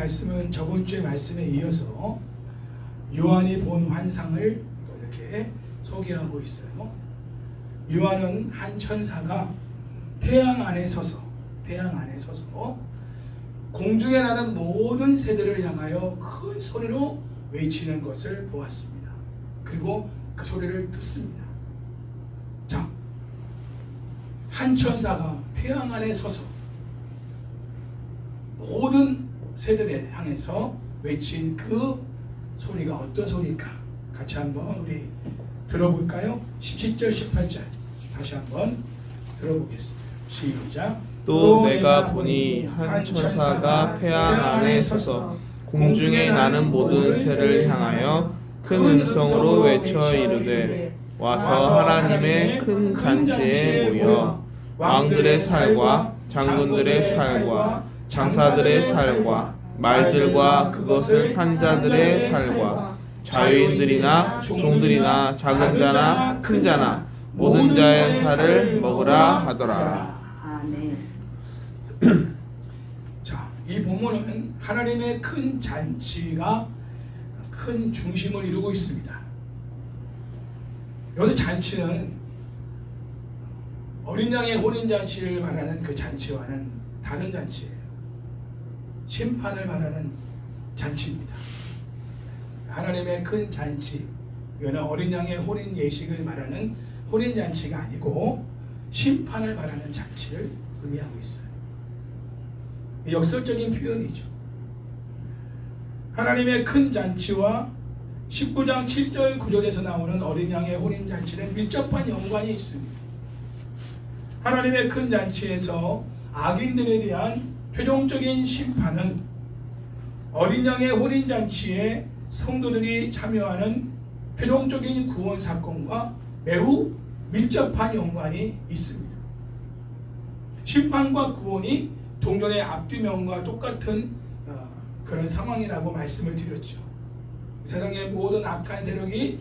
말씀은 저번 주의 말씀에 이어서 요한이 본 환상을 또 이렇게 소개하고 있어요. 요한은 한 천사가 태양 안에 서서 공중에 나는 모든 새들을 향하여 큰 소리로 외치는 것을 보았습니다. 그리고 그 소리를 듣습니다. 자, 한 천사가 태양 안에 서서 모든 새들을 향해서 외친 그 소리가 어떤 소리일까? 같이 한번 우리 들어볼까요? 17절 18절 다시 한번 들어보겠습니다. 시작. 또 내가 보니 한 천사가 태양 안에 서서 공중에 나는 모든 새를 향하여 큰 음성으로 외쳐 이르되 와서 하나님의 큰 잔치에 모여 왕들의 살과 장군들의 살과 장사들의 살과 말들과 그것을 탄 자들의 살과 자유인들이나 종들이나 작은 자나 큰 자나 모든 자의 살을 먹으라 하더라. 자, 이 본문은 하나님의 큰 잔치가 큰 중심을 이루고 있습니다. 여기 잔치는 어린 양의 혼인 잔치를 말하는 그 잔치와는 다른 잔치예요. 심판을 말하는 잔치입니다. 하나님의 큰 잔치, 이거는 어린 양의 혼인 예식을 말하는 혼인 잔치가 아니고 심판을 말하는 잔치를 의미하고 있어요. 역설적인 표현이죠. 하나님의 큰 잔치와 19장 7절 9절에서 나오는 어린 양의 혼인 잔치는 밀접한 연관이 있습니다. 하나님의 큰 잔치에서 악인들에 대한 최종적인 심판은 어린 양의 혼인 잔치에 성도들이 참여하는 최종적인 구원 사건과 매우 밀접한 연관이 있습니다. 심판과 구원이 동전의 앞뒤면과 똑같은 그런 상황이라고 말씀을 드렸죠. 세상의 모든 악한 세력이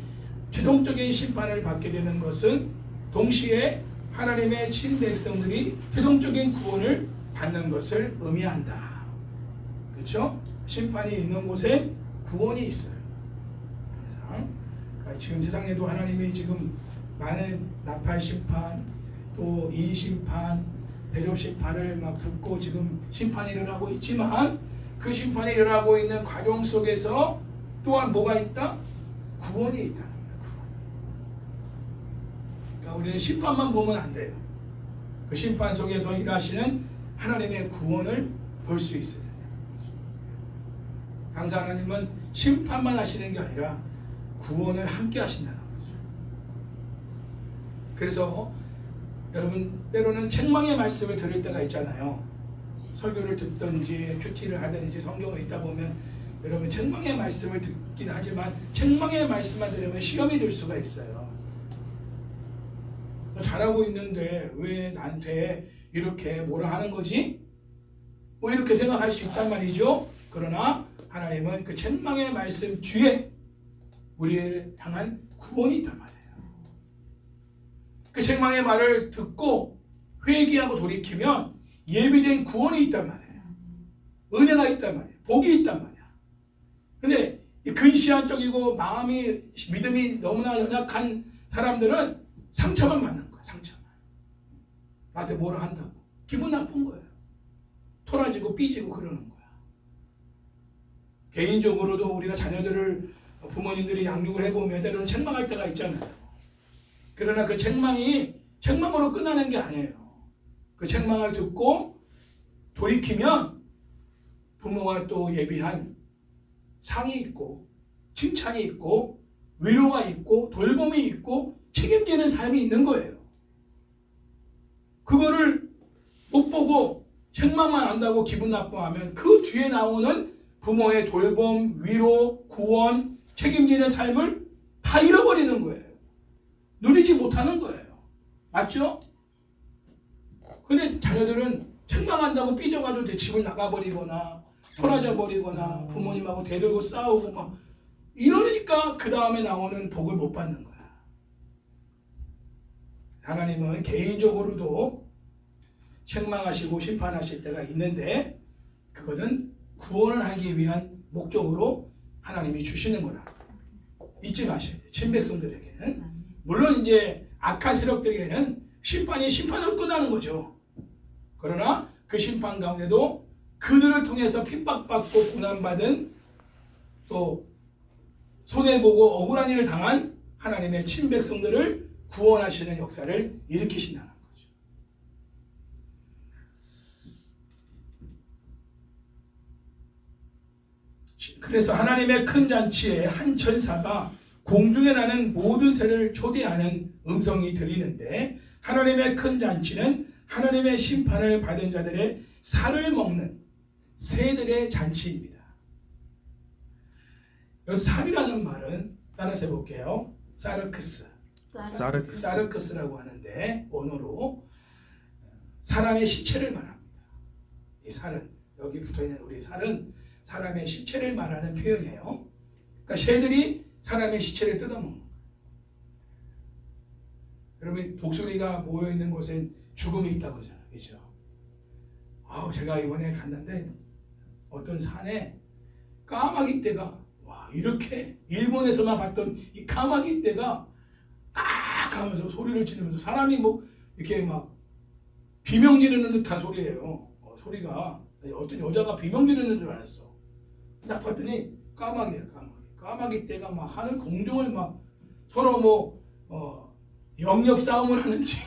최종적인 심판을 받게 되는 것은 동시에 하나님의 친백성들이 최종적인 구원을 받는 것을 의미한다. 그렇죠? 심판이 있는 곳에 구원이 있어요. 그래서 지금 세상에도 하나님이 지금 많은 나팔 심판, 또 이 심판, 대접 심판을 막 붓고 지금 심판이 일어나고 있지만 그 심판이 일어나고 있는 과정 속에서 또한 뭐가 있다? 구원이 있다는 거예요. 그러니까 우리는 심판만 보면 안 돼요. 그 심판 속에서 일하시는 하나님의 구원을 볼 수 있어야 돼요. 항상 하나님은 심판만 하시는 게 아니라 구원을 함께 하신다는 거죠. 그래서 여러분 때로는 책망의 말씀을 들을 때가 있잖아요. 설교를 듣든지 큐티를 하든지 성경을 읽다 보면 여러분 책망의 말씀을 듣긴 하지만 책망의 말씀만 들으면 시험이 들 수가 있어요. 잘하고 있는데 왜 나한테 이렇게 뭐라 하는 거지? 뭐 이렇게 생각할 수 있단 말이죠. 그러나 하나님은 그 책망의 말씀 뒤에 우리를 향한 구원이 있단 말이에요. 그 책망의 말을 듣고 회개하고 돌이키면 예비된 구원이 있단 말이에요. 은혜가 있단 말이에요. 복이 있단 말이에요. 근데 근시안적이고 마음이 믿음이 너무나 연약한 사람들은 상처만 받는 거예요. 상처만. 나한테 뭐라 한다고. 기분 나쁜 거예요. 토라지고 삐지고 그러는 거야. 개인적으로도 우리가 자녀들을 부모님들이 양육을 해보면 때로는 책망할 때가 있잖아요. 그러나 그 책망이 책망으로 끝나는 게 아니에요. 그 책망을 듣고 돌이키면 부모가 또 예비한 상이 있고 칭찬이 있고 위로가 있고 돌봄이 있고 책임지는 삶이 있는 거예요. 그거를 못 보고 책망만 안다고 기분 나빠하면 그 뒤에 나오는 부모의 돌봄, 위로, 구원, 책임지는 삶을 다 잃어버리는 거예요. 누리지 못하는 거예요. 맞죠? 근데 자녀들은 책망한다고 삐져가지고 집을 나가버리거나 토라져 버리거나 부모님하고 대들고 싸우고 막 이러니까 그 다음에 나오는 복을 못 받는 거야. 하나님은 개인적으로도 책망하시고 심판하실 때가 있는데 그거는 구원을 하기 위한 목적으로 하나님이 주시는 거라. 잊지 마셔야 돼요. 친백성들에게는. 물론 이제 악한 세력들에게는 심판이 심판으로 끝나는 거죠. 그러나 그 심판 가운데도 그들을 통해서 핍박받고 고난받은 또 손해보고 억울한 일을 당한 하나님의 친백성들을 구원하시는 역사를 일으키신다는 거죠. 그래서 하나님의 큰 잔치에 한 천사가 공중에 나는 모든 새를 초대하는 음성이 들리는데, 하나님의 큰 잔치는 하나님의 심판을 받은 자들의 살을 먹는 새들의 잔치입니다. 여기 살이라는 말은 따라서 해볼게요. 사르크스라고 하는데 언어로 사람의 시체를 말합니다. 이 살은, 여기 붙어있는 우리 살은 사람의 시체를 말하는 표현이에요. 그러니까 새들이 사람의 시체를 뜯어먹는 거예요. 여러분, 독수리가 모여있는 곳엔 죽음이 있다고 하잖아요. 그렇죠? 제가 이번에 갔는데 어떤 산에 까마귀 떼가, 이렇게 일본에서만 봤던 이 까마귀 떼가 깍 하면서 소리를 지르면서 사람이 뭐 이렇게 막 비명 지르는 듯한 소리예요. 소리가 어떤 여자가 비명 지르는 줄 알았어. 딱 봤더니 까마귀야. 까마귀 떼가 막 하늘 공중을 막 서로 영역 싸움을 하는지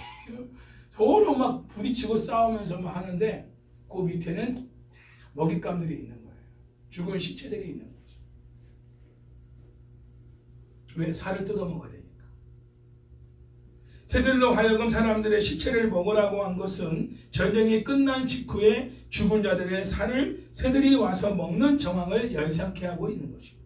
서로 막 부딪히고 싸우면서 막 하는데, 그 밑에는 먹잇감들이 있는 거예요. 죽은 시체들이 있는 거죠. 왜? 살을 뜯어먹어야 되니까. 새들로 하여금 사람들의 시체를 먹으라고 한 것은 전쟁이 끝난 직후에 죽은 자들의 살을 새들이 와서 먹는 정황을 연상케 하고 있는 것입니다.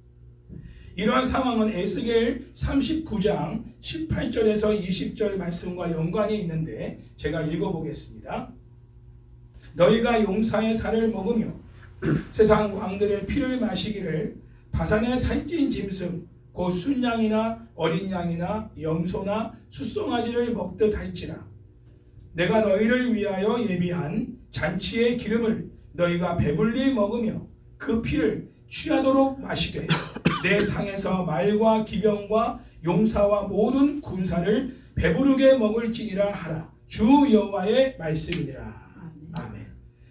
이러한 상황은 에스겔 39장 18절에서 20절 말씀과 연관이 있는데 제가 읽어보겠습니다. 너희가 용사의 살을 먹으며 세상 왕들의 피를 마시기를 바산의 살찐 짐승 곧 순양이나 어린 양이나 염소나 숫송아지를 먹듯 할지라. 내가 너희를 위하여 예비한 잔치의 기름을 너희가 배불리 먹으며 그 피를 취하도록 마시되 내 상에서 말과 기병과 용사와 모든 군사를 배부르게 먹을지니라 하라. 주 여호와의 말씀이니라. 아멘.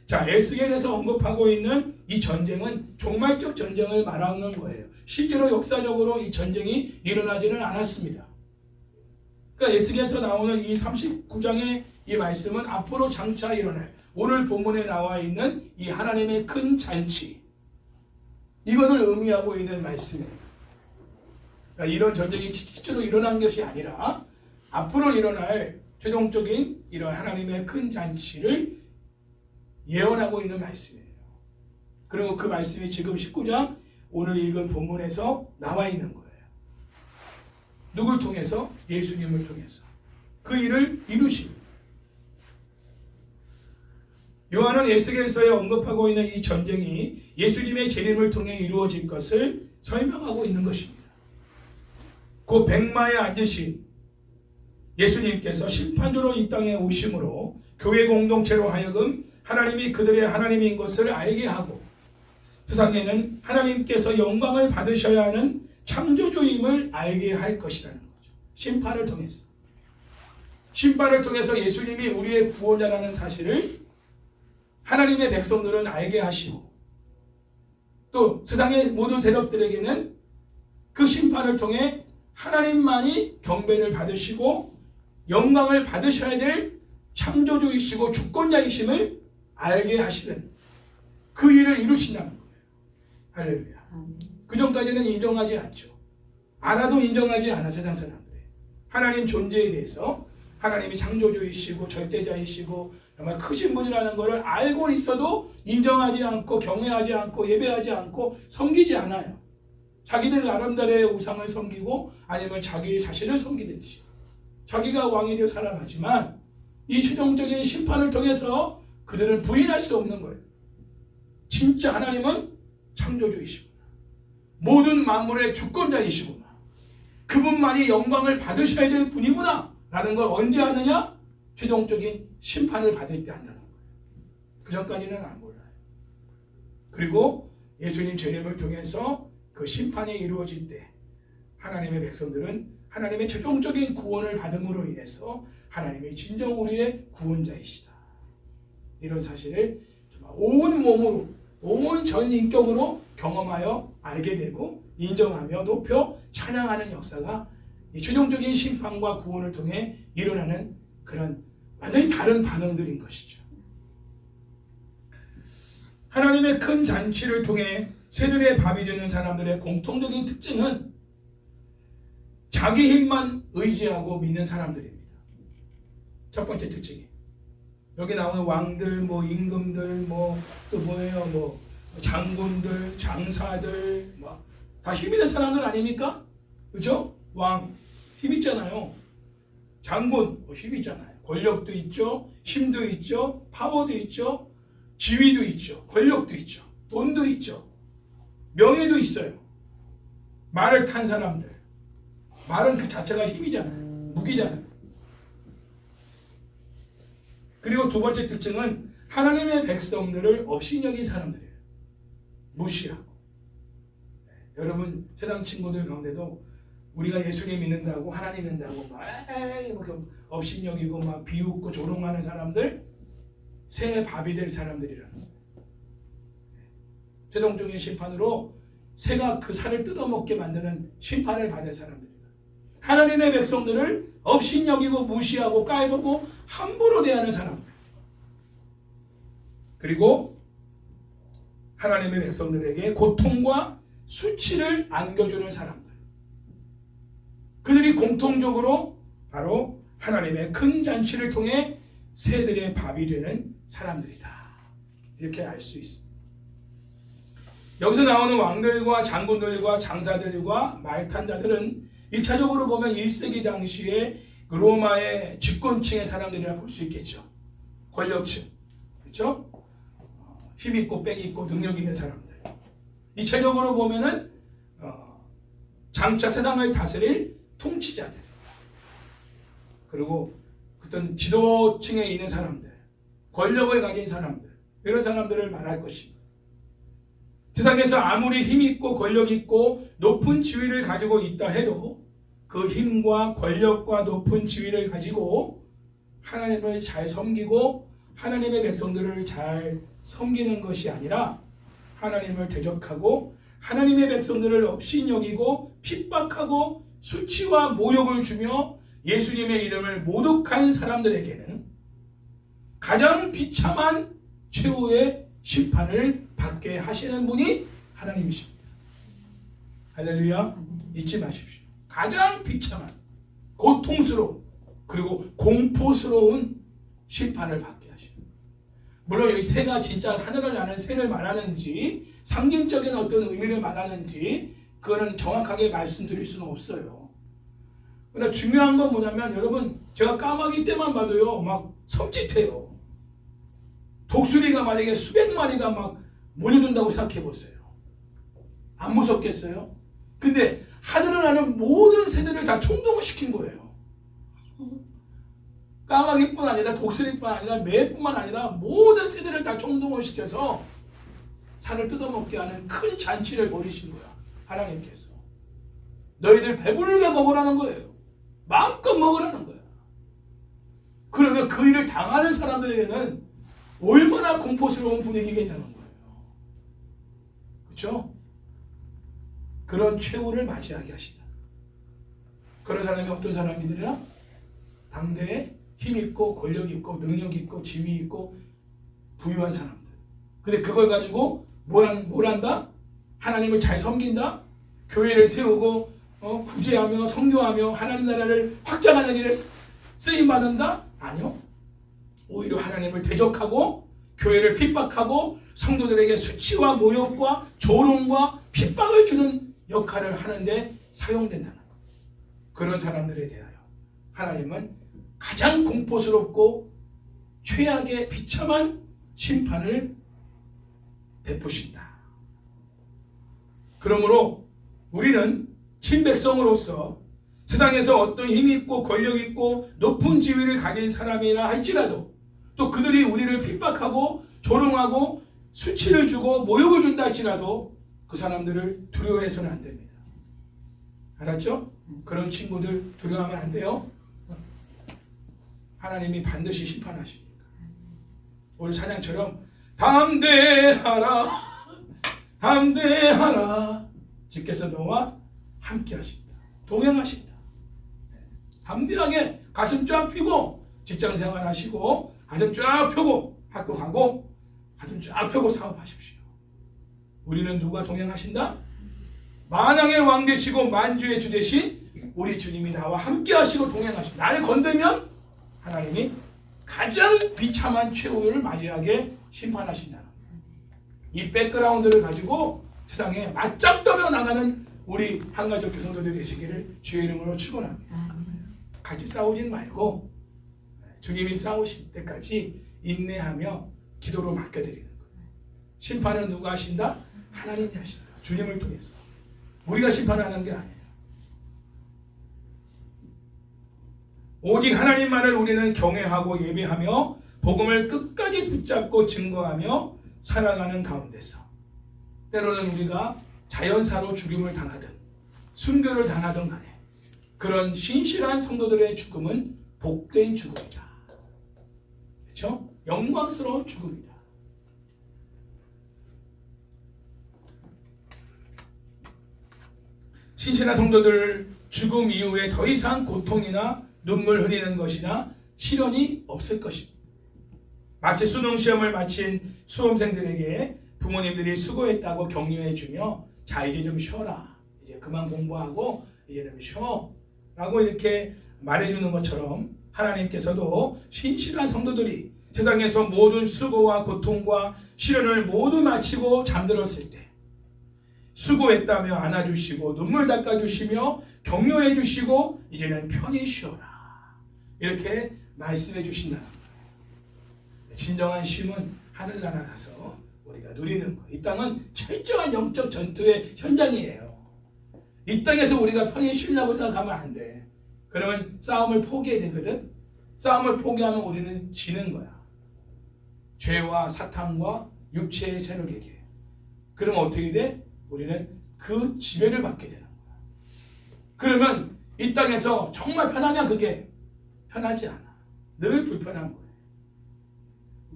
자, 에스겔에서 언급하고 있는 이 전쟁은 종말적 전쟁을 말하는 거예요. 실제로 역사적으로 이 전쟁이 일어나지는 않았습니다. 그러니까 에스겔에서 나오는 이 39장의 이 말씀은 앞으로 장차 일어날, 오늘 본문에 나와 있는 이 하나님의 큰 잔치, 이것을 의미하고 있는 말씀이에요. 그러니까 이런 전쟁이 실제로 일어난 것이 아니라 앞으로 일어날 최종적인 이런 하나님의 큰 잔치를 예언하고 있는 말씀이에요. 그리고 그 말씀이 지금 19장 오늘 읽은 본문에서 나와 있는 거예요. 누굴 통해서? 예수님을 통해서. 그 일을 이루십니다. 요한은 에스겔서에 언급하고 있는 이 전쟁이 예수님의 재림을 통해 이루어질 것을 설명하고 있는 것입니다. 그 백마에 앉으신 예수님께서 심판주로 이 땅에 오심으로 교회 공동체로 하여금 하나님이 그들의 하나님인 것을 알게 하고 세상에는 하나님께서 영광을 받으셔야 하는 창조주임을 알게 할 것이라는 거죠. 심판을 통해서. 심판을 통해서 예수님이 우리의 구원자라는 사실을 하나님의 백성들은 알게 하시고 또 세상의 모든 세력들에게는 그 심판을 통해 하나님만이 경배를 받으시고 영광을 받으셔야 될 창조주이시고 주권자이심을 알게 하시는 그 일을 이루신다는 거예요. 할렐루야. 그 전까지는 인정하지 않죠. 알아도 인정하지 않아, 세상 사람들이. 하나님 존재에 대해서 하나님이 창조주이시고 절대자이시고 정말 크신 분이라는 것을 알고 있어도 인정하지 않고 경외하지 않고 예배하지 않고 섬기지 않아요. 자기들 나름대로의 우상을 섬기고 아니면 자기 자신을 섬기든지 자기가 왕이 되어 살아가지만 이 최종적인 심판을 통해서 그들은 부인할 수 없는 거예요. 진짜 하나님은 창조주이시구나. 모든 만물의 주권자이시구나. 그분만이 영광을 받으셔야 될 분이구나 라는 걸 언제 하느냐? 최종적인 심판을 받을 때 한다는 거예요. 그 전까지는 안 몰라요. 그리고 예수님 재림을 통해서 그 심판이 이루어질 때 하나님의 백성들은 하나님의 최종적인 구원을 받음으로 인해서 하나님의 진정 우리의 구원자이시다. 이런 사실을 정말 온 몸으로, 온 전 인격으로 경험하여 알게 되고 인정하며 높여 찬양하는 역사가 이 최종적인 심판과 구원을 통해 일어나는 그런 완전히 다른 반응들인 것이죠. 하나님의 큰 잔치를 통해 새들의 밥이 되는 사람들의 공통적인 특징은 자기 힘만 의지하고 믿는 사람들입니다. 첫 번째 특징이 여기 나오는 왕들, 뭐 임금들, 뭐 또 뭐예요, 뭐 장군들, 장사들, 뭐 다 힘 있는 사람들 아닙니까? 그렇죠? 왕 힘 있잖아요. 장군 힘 있잖아요. 권력도 있죠, 힘도 있죠, 파워도 있죠, 지위도 있죠, 권력도 있죠, 돈도 있죠, 명예도 있어요. 말을 탄 사람들, 말은 그 자체가 힘이잖아요, 무기잖아요. 그리고 두 번째 특징은 하나님의 백성들을 업신여긴 사람들이에요. 무시하고. 여러분 세상 친구들 가운데도 우리가 예수님 믿는다고 하나님 믿는다고 막 업신여기고 막 비웃고 조롱하는 사람들, 새의 밥이 될 사람들이라는 거예요. 최종적인 심판으로 새가 그 살을 뜯어먹게 만드는 심판을 받을 사람들입니다. 하나님의 백성들을 업신여기고 무시하고 깔보고 함부로 대하는 사람들, 그리고 하나님의 백성들에게 고통과 수치를 안겨주는 사람들, 그들이 공통적으로 바로 하나님의 큰 잔치를 통해 새들의 밥이 되는 사람들이다. 이렇게 알 수 있습니다. 여기서 나오는 왕들과 장군들과 장사들과 말탄 자들은 1차적으로 보면 1세기 당시에 로마의 집권층의 사람들이라 볼 수 있겠죠. 권력층, 그렇죠? 힘있고 빽있고 능력 있는 사람들. 2차적으로 보면은 장차 세상을 다스릴 통치자들, 그리고 어떤 지도층에 있는 사람들, 권력을 가진 사람들, 이런 사람들을 말할 것입니다. 세상에서 아무리 힘있고 권력있고 높은 지위를 가지고 있다 해도 그 힘과 권력과 높은 지위를 가지고 하나님을 잘 섬기고 하나님의 백성들을 잘 섬기는 것이 아니라 하나님을 대적하고 하나님의 백성들을 업신여기고 핍박하고 수치와 모욕을 주며 예수님의 이름을 모독한 사람들에게는 가장 비참한 최후의 심판을 받게 하시는 분이 하나님이십니다. 할렐루야. 잊지 마십시오. 가장 비참한, 고통스러운, 그리고 공포스러운 심판을 받게 하십니다. 물론 여기 새가 진짜 하늘을 나는 새를 말하는지 상징적인 어떤 의미를 말하는지 그거는 정확하게 말씀드릴 수는 없어요. 그러나 중요한 건 뭐냐면 여러분, 제가 까마귀 때만 봐도요 막 섬찟해요. 독수리가 만약에 수백 마리가 막 몰려든다고 생각해 보세요. 안 무섭겠어요? 근데 하늘을 나는 모든 새들을 다 총동을 시킨 거예요. 까마귀뿐 아니라 독수리뿐 아니라 매뿐만 아니라 모든 새들을 다 총동을 시켜서 살을 뜯어먹게 하는 큰 잔치를 벌이신 거야. 하나님께서 너희들 배부르게 먹으라는 거예요. 마음껏 먹으라는 거야. 그러면 그 일을 당하는 사람들에게는 얼마나 공포스러운 분위기겠냐는 거예요. 그렇죠? 그런 최후를 맞이하게 하시다. 그런 사람이 어떤 사람이더라? 당대에 힘있고 권력있고 능력있고 지위있고 부유한 사람들. 근데 그걸 가지고 뭘 한다? 하나님을 잘 섬긴다? 교회를 세우고 구제하며 선교하며 하나님 나라를 확장하는 일에 쓰임받는다? 아니요. 오히려 하나님을 대적하고 교회를 핍박하고 성도들에게 수치와 모욕과 조롱과 핍박을 주는 역할을 하는데 사용된다는 것. 그런 사람들에 대하여 하나님은 가장 공포스럽고 최악의 비참한 심판을 베푸신다. 그러므로 우리는 친백성으로서 세상에서 어떤 힘이 있고 권력 있고 높은 지위를 가진 사람이라 할지라도 또 그들이 우리를 핍박하고 조롱하고 수치를 주고 모욕을 준다 할지라도 그 사람들을 두려워해서는 안 됩니다. 알았죠? 그런 친구들 두려워하면 안 돼요. 하나님이 반드시 심판하십니다. 오늘 찬양처럼 담대하라 담대하라 주께서 너와 함께 하신다. 동행하신다. 담대하게 가슴 쫙 펴고 직장생활 하시고 가슴 쫙 펴고 학교 가고 가슴 쫙 펴고 사업하십시오. 우리는 누가 동행하신다? 만왕의 왕 되시고 만주의 주 되신 우리 주님이 나와 함께 하시고 동행하신다. 나를 건들면 하나님이 가장 비참한 최후를 맞이하게 심판하신다. 이 백그라운드를 가지고 세상에 맞짱떠며 나가는 우리 한가족 교성도들 되시기를 주의 이름으로 축원합니다. 같이 싸우진 말고 주님이 싸우실 때까지 인내하며 기도로 맡겨드리는 거예요. 심판은 누가 하신다? 하나님이 하신다. 주님을 통해서. 우리가 심판하는 게 아니에요. 오직 하나님만을 우리는 경외하고 예배하며 복음을 끝까지 붙잡고 증거하며 살아가는 가운데서 때로는 우리가 자연사로 죽임을 당하든 순교를 당하든 간에 그런 신실한 성도들의 죽음은 복된 죽음이다. 그렇죠? 영광스러운 죽음이다. 신실한 성도들 죽음 이후에 더 이상 고통이나 눈물 흘리는 것이나 시련이 없을 것입니다. 마치 수능 시험을 마친 수험생들에게 부모님들이 수고했다고 격려해주며 자 이제 좀 쉬어라. 이제 그만 공부하고 이제 좀 쉬어. 라고 이렇게 말해주는 것처럼 하나님께서도 신실한 성도들이 세상에서 모든 수고와 고통과 시련을 모두 마치고 잠들었을 때 수고했다며 안아주시고 눈물 닦아주시며 격려해주시고 이제는 편히 쉬어라. 이렇게 말씀해 주신다는 거예요. 진정한 쉼은 하늘나라 가서 우리가 누리는 거예요. 이 땅은 철저한 영적 전투의 현장이에요. 이 땅에서 우리가 편히 쉬려고 생각하면 안 돼. 그러면 싸움을 포기해야 되거든. 싸움을 포기하면 우리는 지는 거야. 죄와 사탄과 육체의 세력에게. 그럼 어떻게 돼? 우리는 그 지배를 받게 되는 거야. 그러면 이 땅에서 정말 편하냐? 그게 편하지 않아. 늘 불편한 거예요.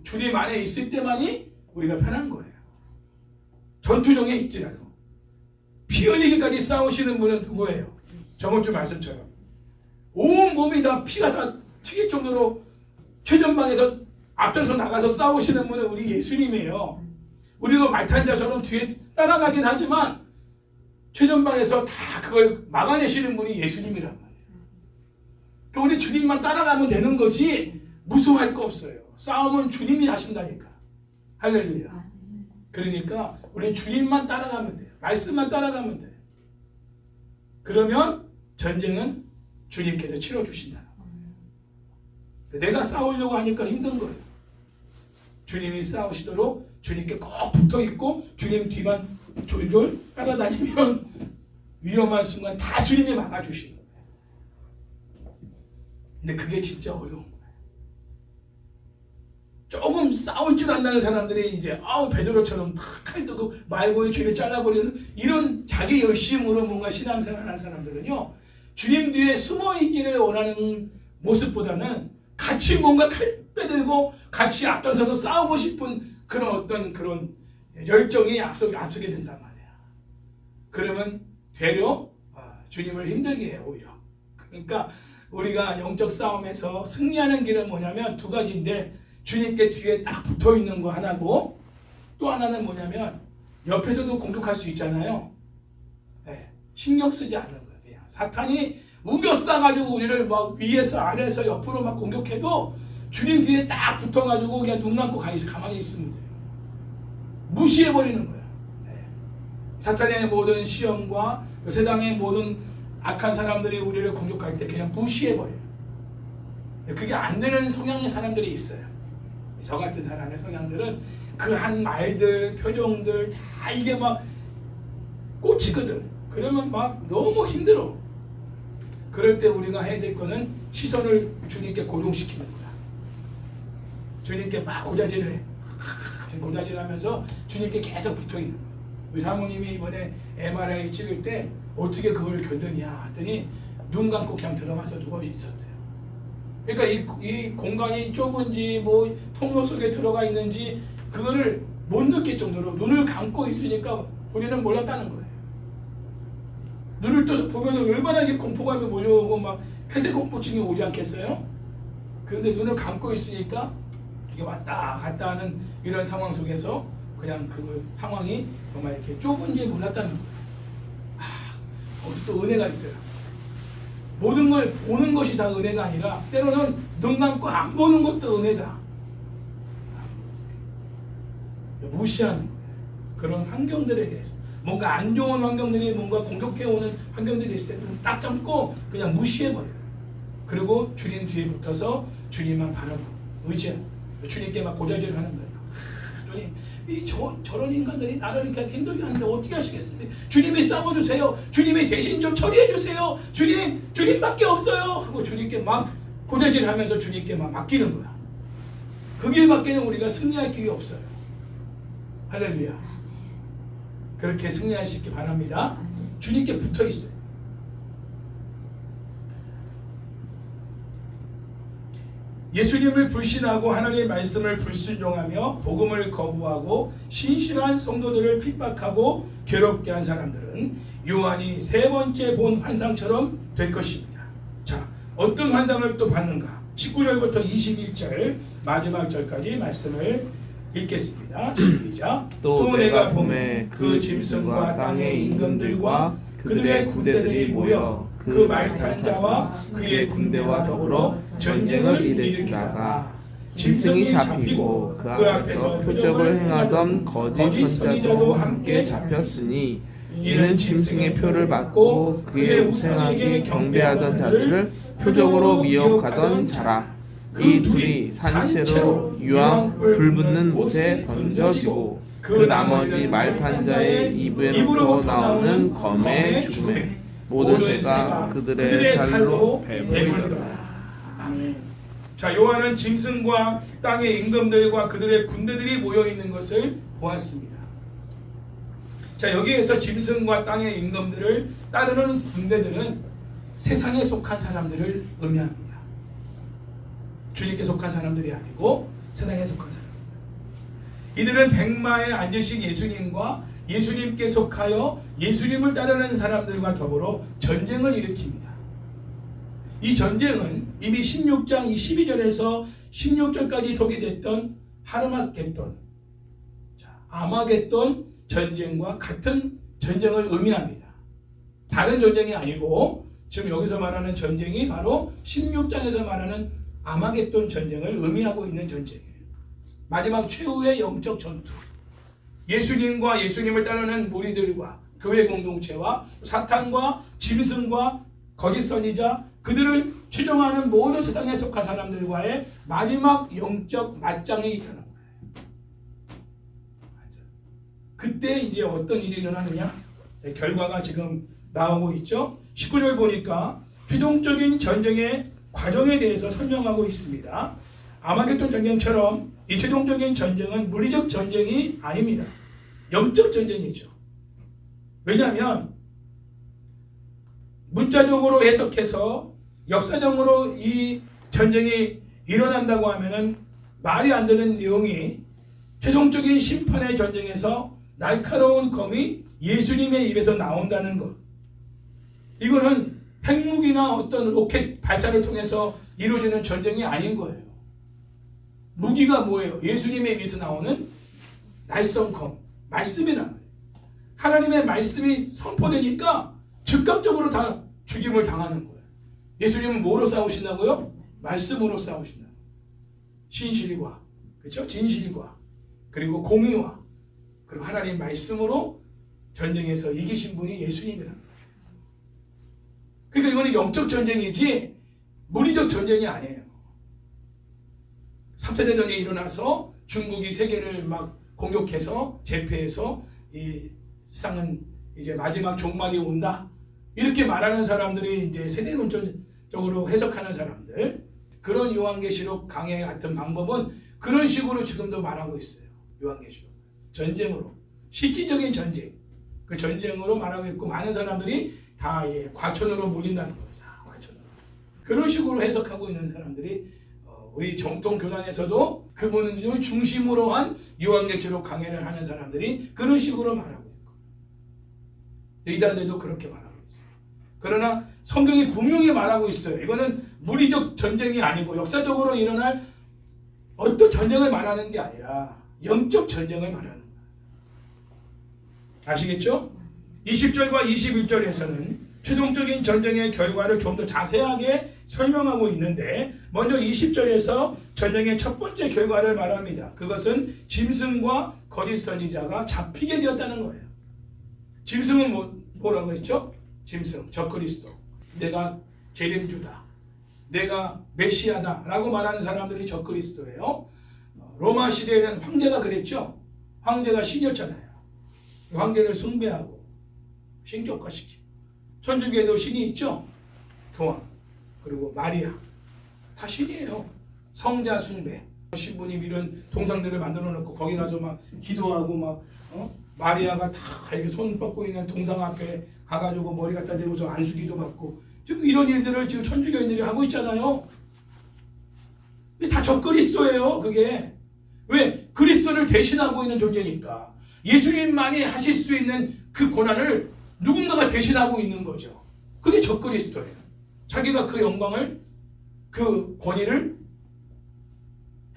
주님 안에 있을 때만이 우리가 편한 거예요. 전투정에 있지 않고 피 흘리기까지 싸우시는 분은 누구예요? 저번 주 말씀처럼 온 몸이 다 피가 다 튀길 정도로 최전방에서 앞장서 나가서 싸우시는 분은 우리 예수님이에요. 우리도 말탄자처럼 뒤에 따라가긴 하지만 최전방에서 다 그걸 막아내시는 분이 예수님이란 말이에요. 그러니까 우리 주님만 따라가면 되는 거지 무서워할 거 없어요. 싸움은 주님이 하신다니까. 할렐루야. 그러니까 우리 주님만 따라가면 돼요. 말씀만 따라가면 돼요. 그러면 전쟁은 주님께서 치러주신다. 내가 싸우려고 하니까 힘든 거예요. 주님이 싸우시도록 주님께 꼭 붙어있고 주님 뒤만 졸졸 따라다니면 위험한 순간 다 주님이 막아주시는 거예요. 근데 그게 진짜 어려운 거예요. 조금 싸울 줄 안다는 사람들이 이제 베드로처럼 칼 들고 말고의 길을 잘라버리는 이런 자기 열심으로 뭔가 신앙생활 하는 사람들은요, 주님 뒤에 숨어있기를 원하는 모습보다는 같이 뭔가 칼 빼들고 같이 앞장서서 싸우고 싶은 그런 열정이 앞서게 된단 말이야. 그러면 되려 주님을 힘들게 해요, 오히려. 그러니까 우리가 영적 싸움에서 승리하는 길은 뭐냐면 두 가지인데, 주님께 뒤에 딱 붙어있는 거 하나고, 또 하나는 뭐냐면 옆에서도 공격할 수 있잖아요. 네, 신경 쓰지 않는 거예요. 그냥 사탄이 우겨싸가지고 우리를 막 위에서 아래에서 옆으로 막 공격해도 주님 뒤에 딱 붙어가지고 그냥 눈 감고 가만히 있으면 돼요. 무시해버리는 거예요. 네. 사탄의 모든 시험과 세상의 모든 악한 사람들이 우리를 공격할 때 그냥 무시해버려요. 그게 안 되는 성향의 사람들이 있어요. 저 같은 사람의 성향들은 그 한 말들, 표정들 다 이게 막 꽂히거든. 그러면 막 너무 힘들어. 그럴 때 우리가 해야 될 거는 시선을 주님께 고정시키는 거야. 주님께 막 고자질을 해. 지금 고자질하면서 주님께 계속 붙어 있는 거예요. 우리 사모님이 이번에 MRI 찍을 때 어떻게 그걸 견디냐 했더니 눈 감고 그냥 들어가서 누워 있었대요. 그러니까 이 공간이 좁은지 뭐 통로 속에 들어가 있는지 그거를 못 느낄 정도로 눈을 감고 있으니까 본인은 몰랐다는 거예요. 눈을 떠서 보면 얼마나 이게 공포감이 몰려오고 막 폐쇄공포증이 오지 않겠어요? 그런데 눈을 감고 있으니까 이게 왔다 갔다 하는 이런 상황 속에서 그냥 그 상황이 정말 이렇게 좁은지 몰랐다는 거예요. 거기서 또 은혜가 있더라. 모든 걸 보는 것이 다 은혜가 아니라 때로는 눈 감고 안 보는 것도 은혜다. 무시하는 거예요. 그런 환경들에 대해서 뭔가 안 좋은 환경들이 뭔가 공격해오는 환경들이 있을 때 딱 감고 그냥 무시해버려요. 그리고 주님 뒤에 붙어서 주님만 바라보고 의지하고 주님께 막 고자질하는 거예요. 주님, 저런 인간들이 나를 이렇게 힘들게 하는데 어떻게 하시겠습니까? 주님이 싸워주세요. 주님이 대신 좀 처리해주세요. 주님밖에 없어요. 하고 주님께 막 고자질하면서 주님께 막 맡기는 거야. 그 길밖에는 우리가 승리할 길이 없어요. 할렐루야. 그렇게 승리하시기 바랍니다. 주님께 붙어 있어요. 예수님을 불신하고 하나님의 말씀을 불순종하며 복음을 거부하고 신실한 성도들을 핍박하고 괴롭게 한 사람들은 요한이 세 번째 본 환상처럼 될 것입니다. 자, 어떤 환상을 또 봤는가? 19절부터 21절 마지막 절까지 말씀을 읽겠습니다. 시작. 또 내가 봄에 그 짐승과 땅의 임금들과 그들의 군대들이 모여 그 말 탄 자와 그의 군대와 더불어 전쟁을 일으키다가 짐승이 잡히고 그 앞에서 표적을 행하던 거짓 선자도 함께 잡혔으니 이는 짐승의 표를 받고 그의 우상에게 경배하던 자들을 표적으로 미혹하던 자라. 이 둘이 산채로 유황 불붙는 못에 던져지고 그 나머지 말탄 자의 입으로부터 나오는 검의 죽음에 모든 새가 그들의 살로 배부르더라. 아멘. 자, 요한은 짐승과 땅의 임금들과 그들의 군대들이 모여 있는 것을 보았습니다. 자, 여기에서 짐승과 땅의 임금들을 따르는 군대들은 세상에 속한 사람들을 의미합니다. 주님께 속한 사람들이 아니고 세상에 속한 사람들. 이들은 백마에 앉으신 예수님과 예수님께 속하여 예수님을 따르는 사람들과 더불어 전쟁을 일으킵니다. 이 전쟁은 이미 16장 12절에서 16절까지 소개됐던 하르마겟돈, 아마겟돈 전쟁과 같은 전쟁을 의미합니다. 다른 전쟁이 아니고 지금 여기서 말하는 전쟁이 바로 16장에서 말하는 아마겟돈 전쟁을 의미하고 있는 전쟁이에요. 마지막 최후의 영적 전투. 예수님과 예수님을 따르는 무리들과 교회 공동체와 사탄과 짐승과 거짓 선지자 그들을 추종하는 모든 세상에 속한 사람들과의 마지막 영적 맞짱이 있다는 거예요. 그때 이제 어떤 일이 일어나느냐? 결과가 지금 나오고 있죠. 19절 보니까 최종적인 전쟁의 과정에 대해서 설명하고 있습니다. 아마겟돈 전쟁처럼 이 최종적인 전쟁은 물리적 전쟁이 아닙니다. 영적 전쟁이죠. 왜냐하면 문자적으로 해석해서 역사적으로 이 전쟁이 일어난다고 하면은 말이 안 되는 내용이 최종적인 심판의 전쟁에서 날카로운 검이 예수님의 입에서 나온다는 것. 이거는 핵무기나 어떤 로켓 발사를 통해서 이루어지는 전쟁이 아닌 거예요. 무기가 뭐예요? 예수님의 입에서 나오는 날성검, 말씀이라는 거예요. 하나님의 말씀이 선포되니까 즉각적으로 다 죽임을 당하는 거예요. 예수님은 뭐로 싸우신다고요? 말씀으로 싸우신다. 신실과, 그렇죠? 진실과, 그리고 공의와, 그리고 하나님 말씀으로 전쟁에서 이기신 분이 예수님이라는 거예요. 그러니까 이거는 영적 전쟁이지 물리적 전쟁이 아니에요. 3차 대전이 일어나서 중국이 세계를 막 공격해서 제패해서 이 세상은 이제 마지막 종말이 온다. 이렇게 말하는 사람들이 이제 세대론적으로 해석하는 사람들. 그런 요한계시록 강해 같은 방법은 그런 식으로 지금도 말하고 있어요. 요한계시록. 전쟁으로, 실질적인 전쟁. 그 전쟁으로 말하고 있고 많은 사람들이 다 과천으로 몰린다는 거예요. 과천으로. 그런 식으로 해석하고 있는 사람들이 우리 정통 교단에서도 그분을 중심으로 한 요한계시록 강해를 하는 사람들이 그런 식으로 말하고 있고 이단들도 그렇게 말하고 있어요. 그러나 성경이 분명히 말하고 있어요. 이거는 물리적 전쟁이 아니고 역사적으로 일어날 어떤 전쟁을 말하는 게 아니라 영적 전쟁을 말하는 거예요. 아시겠죠? 20절과 21절에서는 최종적인 전쟁의 결과를 좀 더 자세하게 설명하고 있는데 먼저 20절에서 전쟁의 첫 번째 결과를 말합니다. 그것은 짐승과 거짓 선지자가 잡히게 되었다는 거예요. 짐승은 뭐라고 했죠? 짐승, 적그리스도. 내가 재림주다. 내가 메시아다 라고 말하는 사람들이 적그리스도예요. 로마 시대에는 황제가 그랬죠. 황제가 신이었잖아요. 황제를 숭배하고 신격화시키고 천주교에도 신이 있죠. 교황 그리고 마리아 다 신이에요. 성자 숭배. 신부님 이런 동상들을 만들어 놓고 거기 가서 막 기도하고 막 마리아가 다 이렇게 손 뻗고 있는 동상 앞에 가가지고 머리 갖다 대고서 안수기도 받고 지금 이런 일들을 지금 천주교인들이 하고 있잖아요. 다 적그리스도예요. 그게 왜? 그리스도를 대신하고 있는 존재니까. 예수님만이 하실 수 있는 그 고난을 누군가가 대신하고 있는 거죠. 그게 적그리스도예요. 자기가 그 영광을, 그 권위를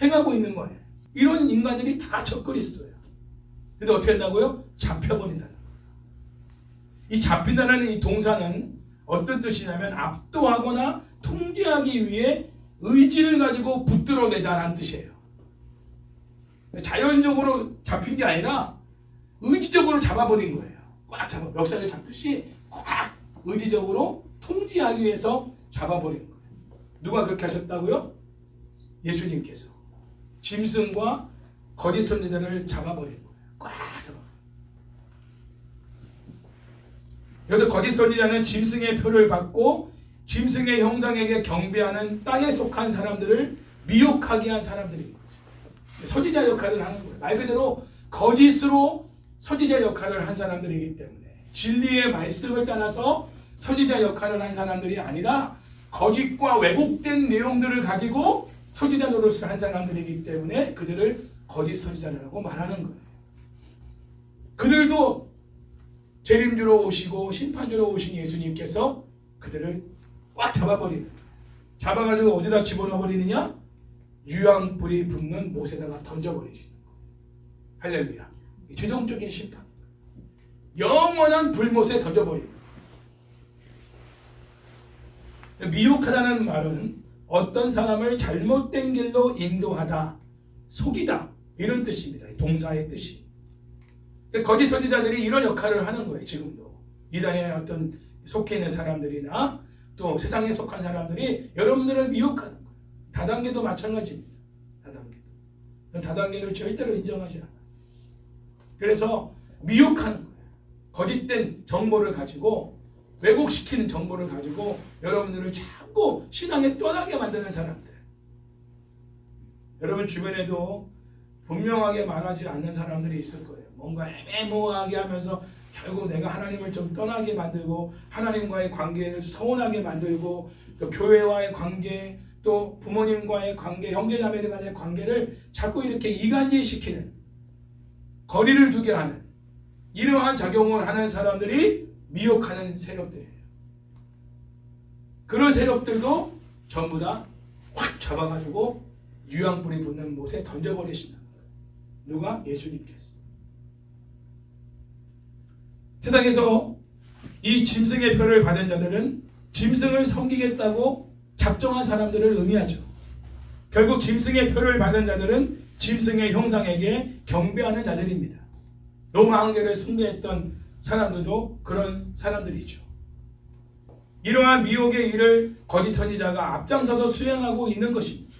행하고 있는 거예요. 이런 인간들이 다 적그리스도예요. 근데 어떻게 한다고요? 잡혀버린다는 거예요. 이 잡힌다는 이 동사는 어떤 뜻이냐면 압도하거나 통제하기 위해 의지를 가지고 붙들어내다라는 뜻이에요. 자연적으로 잡힌 게 아니라 의지적으로 잡아버린 거예요. 꽉 잡아, 멱살을 잡듯이 꽉 의지적으로 통제하기 위해서 잡아버린 거예요. 누가 그렇게 하셨다고요? 예수님께서 짐승과 거짓 선지자를 잡아버린 거예요. 꽉 잡아. 그래서 거짓 선지자는 짐승의 표를 받고 짐승의 형상에게 경배하는 땅에 속한 사람들을 미혹하게 한 사람들인 거죠. 선지자 역할을 하는 거예요. 말 그대로 거짓으로 선지자 역할을 한 사람들이기 때문에 진리의 말씀을 따라서 선지자 역할을 한 사람들이 아니라 거짓과 왜곡된 내용들을 가지고 선지자 노릇을 한 사람들이기 때문에 그들을 거짓 선지자라고 말하는 거예요. 그들도 재림주로 오시고 심판주로 오신 예수님께서 그들을 꽉 잡아버리는 거예요. 잡아가지고 어디다 집어넣어버리느냐? 유황불이 붙는 못에다가 던져버리시는 거예요. 할렐루야. 최종적인 심판. 영원한 불못에 던져버리는 거예요. 미혹하다는 말은 어떤 사람을 잘못된 길로 인도하다, 속이다 이런 뜻입니다. 동사의 뜻이. 거짓 선지자들이 이런 역할을 하는 거예요. 지금도 이단에 어떤 속해 있는 사람들이나 또 세상에 속한 사람들이 여러분들을 미혹하는 거예요. 다단계도 마찬가지입니다. 다단계를 절대로 인정하지 않아요. 그래서 미혹하는 거예요. 거짓된 정보를 가지고 왜곡시키는 정보를 가지고 여러분들을 자꾸 신앙에 떠나게 만드는 사람들. 여러분 주변에도 분명하게 말하지 않는 사람들이 있을 거예요. 뭔가 애매모호하게 하면서 결국 내가 하나님을 좀 떠나게 만들고 하나님과의 관계를 서운하게 만들고 또 교회와의 관계 또 부모님과의 관계, 형제자매들 간의 관계를 자꾸 이렇게 이간질시키는 거리를 두게 하는 이러한 작용을 하는 사람들이 미혹하는 세력들이에요. 그런 세력들도 전부 다 확 잡아가지고 유황불이 붙는 못에 던져버리시는 거예요. 누가? 예수님께서. 세상에서 이 짐승의 표를 받은 자들은 짐승을 섬기겠다고 작정한 사람들을 의미하죠. 결국 짐승의 표를 받은 자들은 짐승의 형상에게 경배하는 자들입니다. 로마 황제를 숭배했던 사람들도 그런 사람들이죠. 이러한 미혹의 일을 거짓 선지자가 앞장서서 수행하고 있는 것입니다.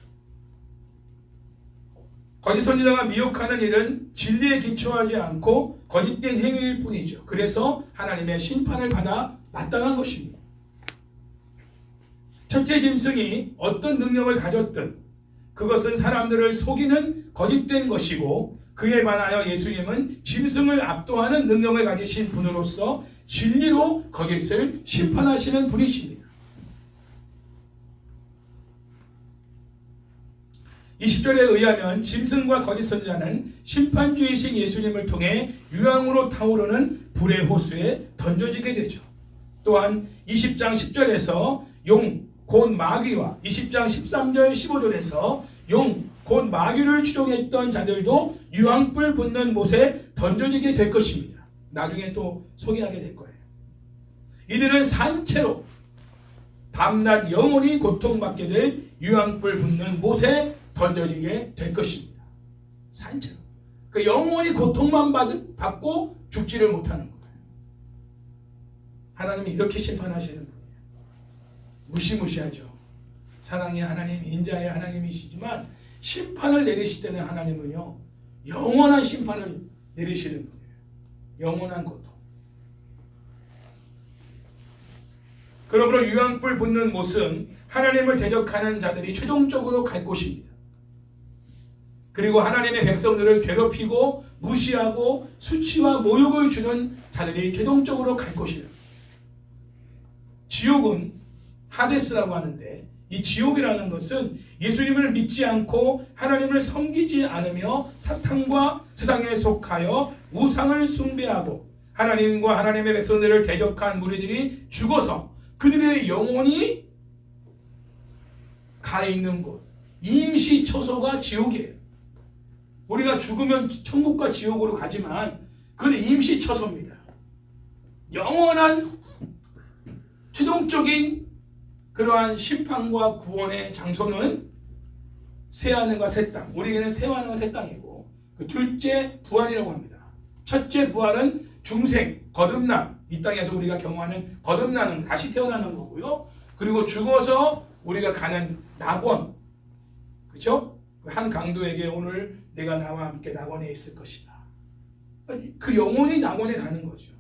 거짓 선지자가 미혹하는 일은 진리에 기초하지 않고 거짓된 행위일 뿐이죠. 그래서 하나님의 심판을 받아 마땅한 것입니다. 첫째 짐승이 어떤 능력을 가졌든 그것은 사람들을 속이는 거짓된 것이고 그에 반하여 예수님은 짐승을 압도하는 능력을 가지신 분으로서 진리로 거짓을 심판하시는 분이십니다. 20절에 의하면 짐승과 거짓 선지자는 심판주이신 예수님을 통해 유황으로 타오르는 불의 호수에 던져지게 되죠. 또한 20장 10절에서 용, 곧 마귀와 20장 13절 15절에서 용, 곧 마귀를 추종했던 자들도 유황불 붙는 못에 던져지게 될 것입니다. 나중에 또 소개하게 될 거예요. 이들은 산채로 밤낮 영원히 고통받게 될 유황불 붙는 못에 던져지게 될 것입니다. 산채로. 그 영원히 고통만 받고 죽지를 못하는 거예요. 하나님이 이렇게 심판하시는 분이에요. 무시무시하죠. 사랑의 하나님, 인자의 하나님이시지만 심판을 내리실 때는 하나님은요, 영원한 심판을 내리시는 분이에요. 영원한 고통. 그러므로 유황불 붙는 못은 하나님을 대적하는 자들이 최종적으로 갈 곳입니다. 그리고 하나님의 백성들을 괴롭히고 무시하고 수치와 모욕을 주는 자들이 최종적으로 갈 곳이에요. 지옥은 하데스라고 하는데, 이 지옥이라는 것은 예수님을 믿지 않고 하나님을 섬기지 않으며 사탄과 세상에 속하여 우상을 숭배하고 하나님과 하나님의 백성들을 대적한 무리들이 죽어서 그들의 영혼이 가 있는 곳, 임시 처소가 지옥이에요. 우리가 죽으면 천국과 지옥으로 가지만 그건 임시 처소입니다. 영원한 최종적인 그러한 심판과 구원의 장소는 새하늘과 새 땅. 우리에게는 새하늘과 새 땅이고, 그 둘째 부활이라고 합니다. 첫째 부활은 중생, 거듭남. 이 땅에서 우리가 경험하는 거듭나는, 다시 태어나는 거고요. 그리고 죽어서 우리가 가는 낙원. 그렇죠? 한 강도에게 오늘 내가 나와 함께 낙원에 있을 것이다. 그 영혼이 낙원에 가는 거죠.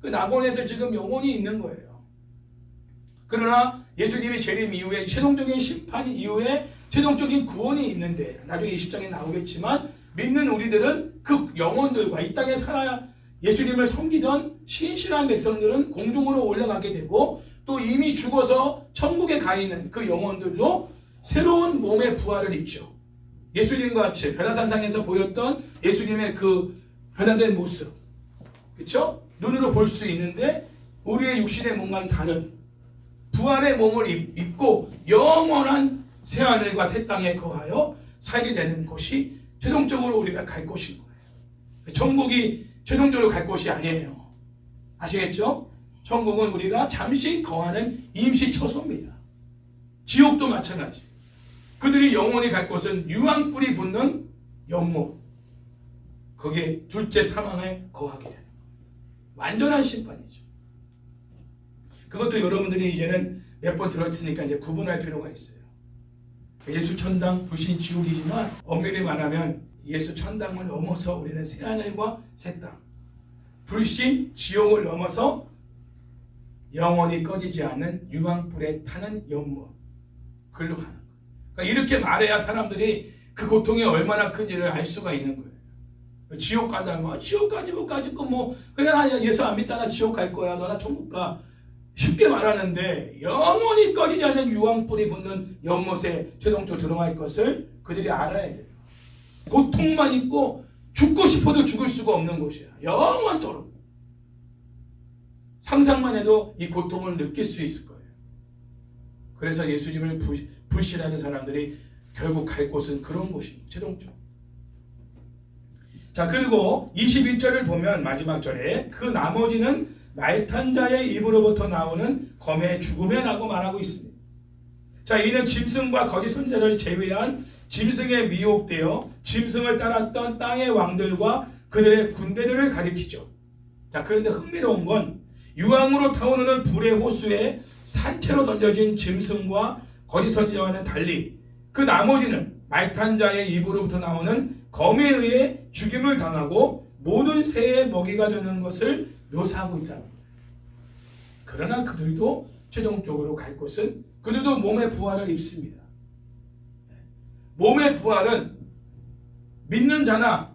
그 낙원에서 지금 영혼이 있는 거예요. 그러나 예수님이 재림 이후에 최종적인 심판 이후에 최종적인 구원이 있는데, 나중에 20장에 나오겠지만 믿는 우리들은 그 영혼들과 이 땅에 살아 예수님을 섬기던 신실한 백성들은 공중으로 올라가게 되고, 또 이미 죽어서 천국에 가 있는 그 영혼들도 새로운 몸의 부활을 입죠. 예수님과 같이 변화산상에서 보였던 예수님의 그 변화된 모습, 그렇죠? 눈으로 볼 수 있는데 우리의 육신의 몸과는 다른 부활의 몸을 입고 영원한 새하늘과 새 땅에 거하여 살게 되는 곳이 최종적으로 우리가 갈 곳인 거예요. 천국이 최종적으로 갈 곳이 아니에요. 아시겠죠? 천국은 우리가 잠시 거하는 임시 처소입니다. 지옥도 마찬가지. 그들이 영원히 갈 곳은 유황불이 붙는 연못, 거기에 둘째 사망에 거하게 되는 완전한 심판이죠. 그것도 여러분들이 이제는 몇 번 들었으니까 이제 구분할 필요가 있어요. 예수 천당, 불신 지옥이지만 엄밀히 말하면 예수 천당을 넘어서 우리는 새하늘과 새 땅, 불신 지옥을 넘어서 영원히 꺼지지 않는 유황불에 타는 연못, 글로 가는 거예요. 그러니까 이렇게 말해야 사람들이 그 고통이 얼마나 큰지를 알 수가 있는 거예요. 지옥 간다면 지옥까지 못 가지고 뭐 그냥 예수 안 믿다 나 지옥 갈 거야, 너나 천국 가, 쉽게 말하는데 영원히 꺼지지 않는 유황불이 붙는 연못에 최종적으로 들어갈 것을 그들이 알아야 돼요. 고통만 있고 죽고 싶어도 죽을 수가 없는 곳이야. 영원토록. 상상만 해도 이 고통을 느낄 수 있을 거예요. 그래서 예수님을 불신하는 사람들이 결국 갈 곳은 그런 곳입니다. 최종적으로. 자, 그리고 21절을 보면 마지막 절에 그 나머지는 말탄 자의 입으로부터 나오는 검의 죽음에라고 말하고 있습니다. 자, 이는 짐승과 거짓 선지자를 제외한 짐승에 미혹되어 짐승을 따랐던 땅의 왕들과 그들의 군대들을 가리키죠. 자, 그런데 흥미로운 건 유황으로 타오르는 불의 호수에 산채로 던져진 짐승과 거짓 선지자와는 달리 그 나머지는 말탄 자의 입으로부터 나오는 검에 의해 죽임을 당하고 모든 새의 먹이가 되는 것을 묘사하고 있다는 거예요. 그러나 그들도 최종적으로 갈 곳은 그들도 몸의 부활을 입습니다. 몸의 부활은 믿는 자나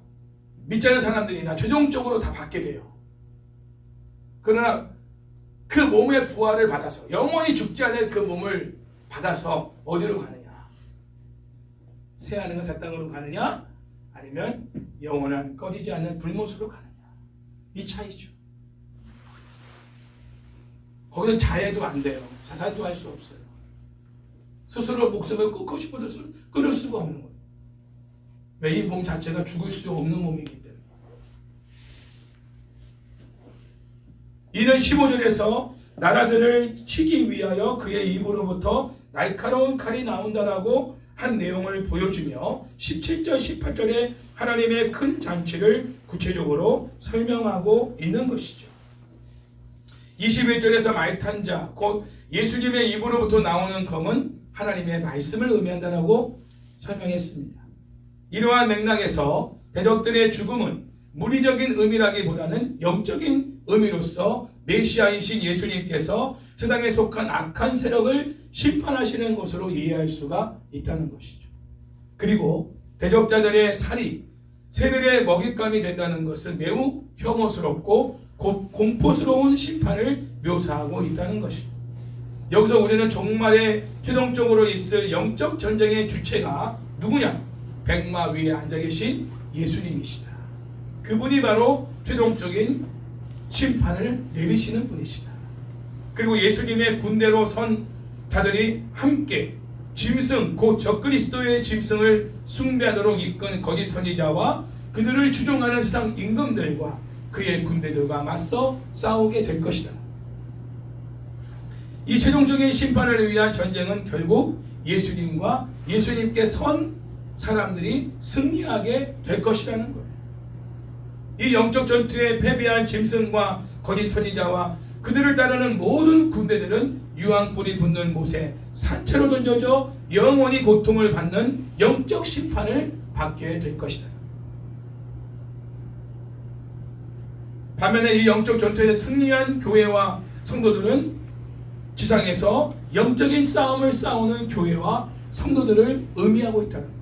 믿지 않는 사람들이나 최종적으로 다 받게 돼요. 그러나 그 몸의 부활을 받아서 영원히 죽지 않을 그 몸을 받아서 어디로 가느냐? 새하늘과 새 땅으로 가느냐? 아니면 영원한 꺼지지 않는 불못으로 가느냐? 이 차이죠. 거기서 자해도 안 돼요. 자살도 할 수 없어요. 스스로 목숨을 끊고 싶어도 끊을 수가 없는 거예요. 왜? 이 몸 자체가 죽을 수 없는 몸이기 때문에. 이는 15절에서 나라들을 치기 위하여 그의 입으로부터 날카로운 칼이 나온다라고 한 내용을 보여주며 17절, 18절에 하나님의 큰 잔치를 구체적으로 설명하고 있는 것이죠. 21절에서 말탄 자, 곧 예수님의 입으로부터 나오는 검은 하나님의 말씀을 의미한다라고 설명했습니다. 이러한 맥락에서 대적들의 죽음은 물리적인 의미라기보다는 영적인 의미로서 메시아이신 예수님께서 세상에 속한 악한 세력을 심판하시는 것으로 이해할 수가 있다는 것이죠. 그리고 대적자들의 살이 새들의 먹잇감이 된다는 것은 매우 혐오스럽고 공포스러운 심판을 묘사하고 있다는 것입니다. 여기서 우리는 종말에 최종적으로 있을 영적 전쟁의 주체가 누구냐? 백마 위에 앉아 계신 예수님이시다. 그분이 바로 최종적인 심판을 내리시는 분이시다. 그리고 예수님의 군대로 선 자들이 함께 짐승 곧 적그리스도의 짐승을 숭배하도록 이끈 거짓 선지자와 그들을 추종하는 세상 임금들과 그의 군대들과 맞서 싸우게 될 것이다. 이 최종적인 심판을 위한 전쟁은 결국 예수님과 예수님께 선 사람들이 승리하게 될 것이라는 거예요. 이 영적 전투에 패배한 짐승과 거짓 선지자와 그들을 따르는 모든 군대들은 유황불이 붙는 못에 산채로 던져져 영원히 고통을 받는 영적 심판을 받게 될 것이다. 반면에 이 영적 전투에 승리한 교회와 성도들은 지상에서 영적인 싸움을 싸우는 교회와 성도들을 의미하고 있다는 거예요.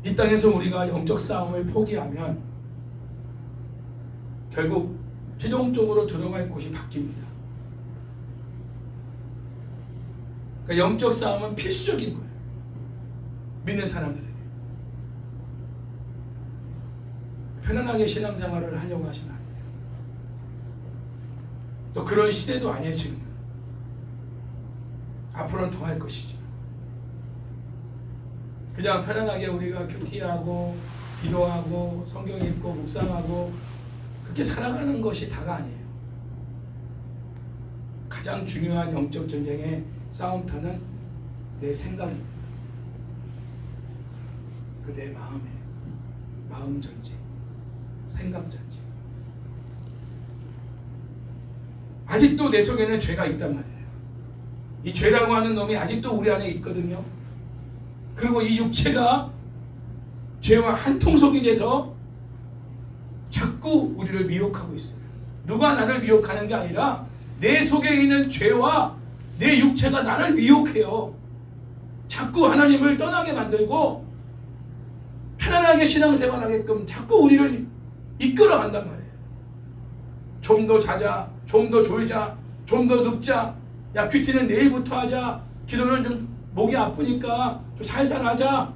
이 땅에서 우리가 영적 싸움을 포기하면 결국 최종적으로 들어갈 곳이 바뀝니다. 그러니까 영적 싸움은 필수적인 거예요. 믿는 사람들에게. 편안하게 신앙생활을 하려고 하시면 안 돼요. 또 그런 시대도 아니에요 지금. 앞으로는 더 할 것이죠. 그냥 편안하게 우리가 큐티하고 기도하고 성경 읽고 묵상하고 그렇게 살아가는 것이 다가 아니에요. 가장 중요한 영적 전쟁의 싸움터는 내 생각입니다. 그 내 마음에 마음 전쟁, 생각 전쟁. 아직도 내 속에는 죄가 있단 말이에요. 이 죄라고 하는 놈이 아직도 우리 안에 있거든요. 그리고 이 육체가 죄와 한통속이 돼서 자꾸 우리를 미혹하고 있어요. 누가 나를 미혹하는 게 아니라 내 속에 있는 죄와 내 육체가 나를 미혹해요. 자꾸 하나님을 떠나게 만들고 편안하게 신앙생활하게끔 자꾸 우리를 이끌어간단 말이에요. 좀 더 자자, 좀 더 졸자, 좀 더 눕자. 야, 큐티는 내일부터 하자. 기도는 좀 목이 아프니까 좀 살살 하자.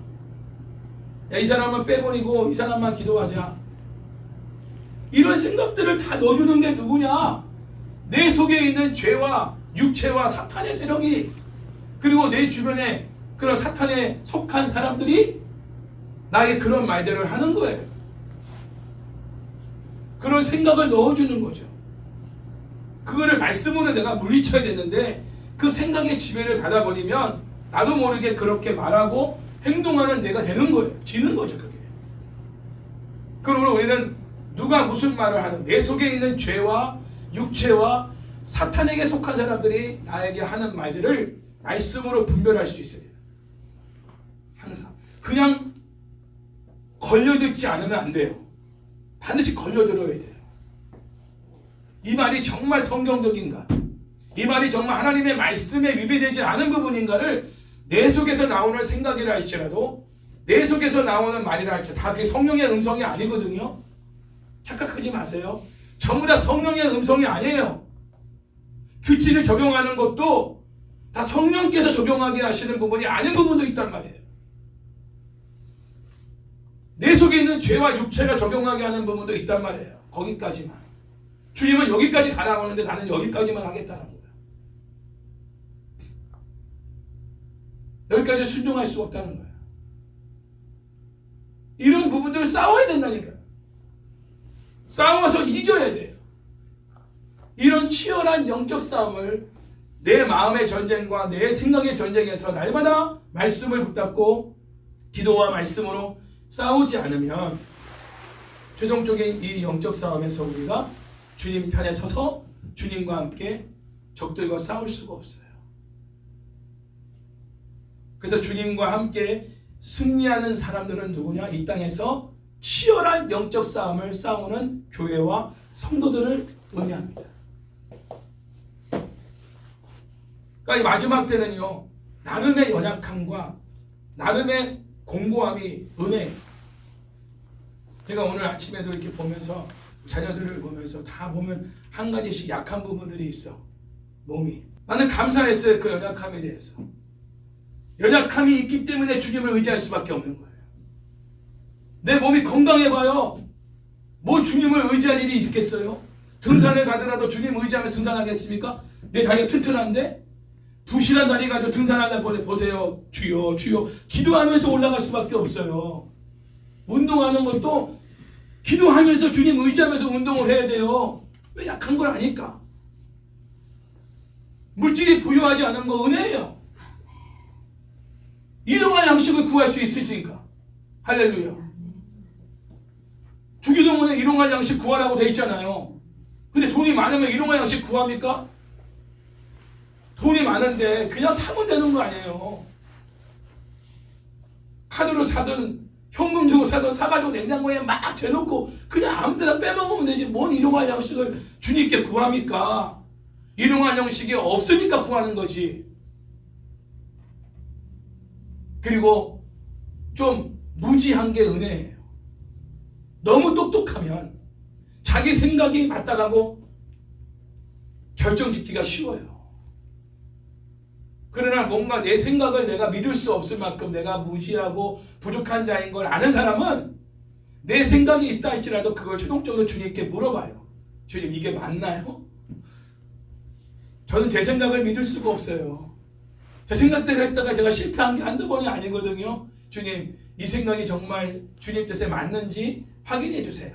야, 이 사람만 빼버리고 이 사람만 기도하자. 이런 생각들을 다 넣어주는 게 누구냐? 내 속에 있는 죄와 육체와 사탄의 세력이, 그리고 내 주변에 그런 사탄에 속한 사람들이 나에게 그런 말들을 하는 거예요. 그런 생각을 넣어주는 거죠. 그거를 말씀으로 내가 물리쳐야 되는데 그 생각의 지배를 받아버리면 나도 모르게 그렇게 말하고 행동하는 내가 되는 거예요. 지는 거죠, 그게. 그러므로 우리는 누가 무슨 말을 하든 내 속에 있는 죄와 육체와 사탄에게 속한 사람들이 나에게 하는 말들을 말씀으로 분별할 수 있어야 돼요. 항상. 그냥 걸려듣지 않으면 안 돼요. 반드시 걸려들어야 돼요. 이 말이 정말 성경적인가? 이 말이 정말 하나님의 말씀에 위배되지 않은 부분인가를 내 속에서 나오는 생각이라 할지라도 내 속에서 나오는 말이라 할지라도 다 그게 성령의 음성이 아니거든요. 착각하지 마세요. 전부 다 성령의 음성이 아니에요. 큐티를 적용하는 것도 다 성령께서 적용하게 하시는 부분이 아닌 부분도 있단 말이에요. 내 속에 있는 죄와 육체가 적용하게 하는 부분도 있단 말이에요. 거기까지만. 주님은 여기까지 가라고 하는데 나는 여기까지만 하겠다는 거예요. 여기까지 순종할 수 없다는 거예요. 이런 부분들을 싸워야 된다니까요. 싸워서 이겨야 돼요. 이런 치열한 영적 싸움을 내 마음의 전쟁과 내 생각의 전쟁에서 날마다 말씀을 붙잡고 기도와 말씀으로 싸우지 않으면 최종적인 이 영적 싸움에서 우리가 주님 편에 서서 주님과 함께 적들과 싸울 수가 없어요. 그래서 주님과 함께 승리하는 사람들은 누구냐? 이 땅에서 치열한 영적 싸움을 싸우는 교회와 성도들을 의미합니다. 그러니까 이 마지막 때는요, 나름의 연약함과 나름의 공고함이 은혜. 제가 오늘 아침에도 이렇게 보면서 자녀들을 보면서 다 보면 한 가지씩 약한 부분들이 있어. 몸이. 나는 감사했어요. 그 연약함에 대해서. 연약함이 있기 때문에 주님을 의지할 수밖에 없는 거예요. 내 몸이 건강해봐요. 뭐 주님을 의지할 일이 있겠어요? 등산을 가더라도 주님 의지하면 등산하겠습니까? 내 다리가 튼튼한데? 부실한 다리 가지고 등산하려고 보세요. 주여 주여 기도하면서 올라갈 수밖에 없어요. 운동하는 것도 기도하면서 주님 의지하면서 운동을 해야 돼요. 왜? 약한 걸 아니까. 물질이 부유하지 않은 거 은혜예요. 일용할 양식을 구할 수 있으니까. 할렐루야. 주기도문에 일용할 양식 구하라고 돼 있잖아요. 근데 돈이 많으면 일용할 양식 구합니까? 돈이 많은데 그냥 사면 되는 거 아니에요. 카드로 사든 현금 주고 사든 사가지고 냉장고에 막 재놓고 그냥 아무 데나 빼먹으면 되지. 뭔 일용할 양식을 주님께 구합니까? 일용할 양식이 없으니까 구하는 거지. 그리고 좀 무지한 게 은혜예요. 너무 똑똑하면 자기 생각이 맞다라고 결정짓기가 쉬워요. 그러나 뭔가 내 생각을 내가 믿을 수 없을 만큼 내가 무지하고 부족한 자인 걸 아는 사람은 내 생각이 있다 할지라도 그걸 최종적으로 주님께 물어봐요. 주님, 이게 맞나요? 저는 제 생각을 믿을 수가 없어요. 제 생각대로 했다가 제가 실패한 게 한두 번이 아니거든요. 주님, 이 생각이 정말 주님 뜻에 맞는지 확인해 주세요.